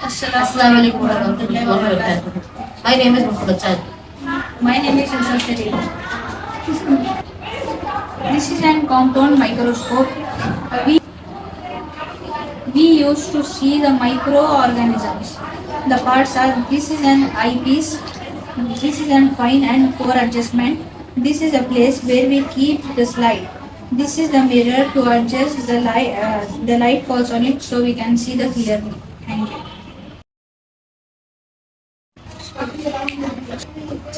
Assalamu alaikum warahmatullahi wabarakatuh. My name is Md Saad. My name is Yousuf and This is an compound microscope. We, we use to see the microorganisms. The parts are this is an eyepiece, this is an fine and core adjustment. This is a place where we keep the slide. This is the mirror to adjust the light. The light falls on it so we can see the clearly. Thank you.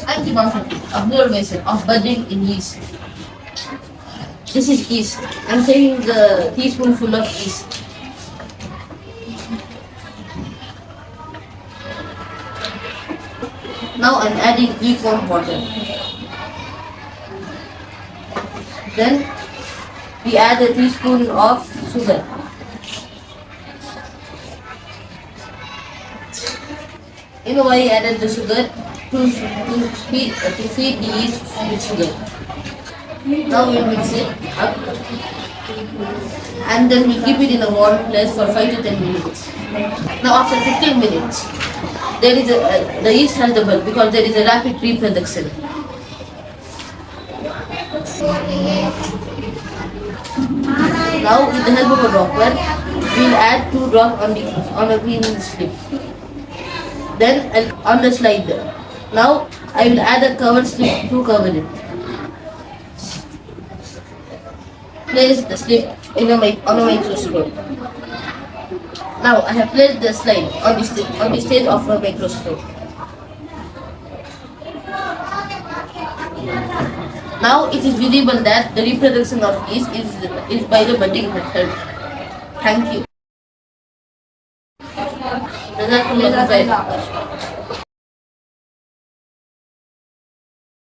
Anti-conceptive, observation of budding in yeast. This is yeast. I'm taking the teaspoonful of yeast. Now I'm adding lukewarm water. Then we add a teaspoon of sugar. You know why I added the sugar? To feed the yeast with sugar. Now we'll mix it up and then we keep it in a warm place for 5 to 10 minutes. Now after 15 minutes, the yeast has the bulb because there is a rapid reproduction. Now with the help of a dropper, we'll add 2 drops on a cleaning slip. Then on the slide. Now I will add a cover slip to cover it. Place the slip on a microscope. Now I have placed the slide on the stage of a microscope. Now it is visible that the reproduction of yeast is by the budding method. Thank you.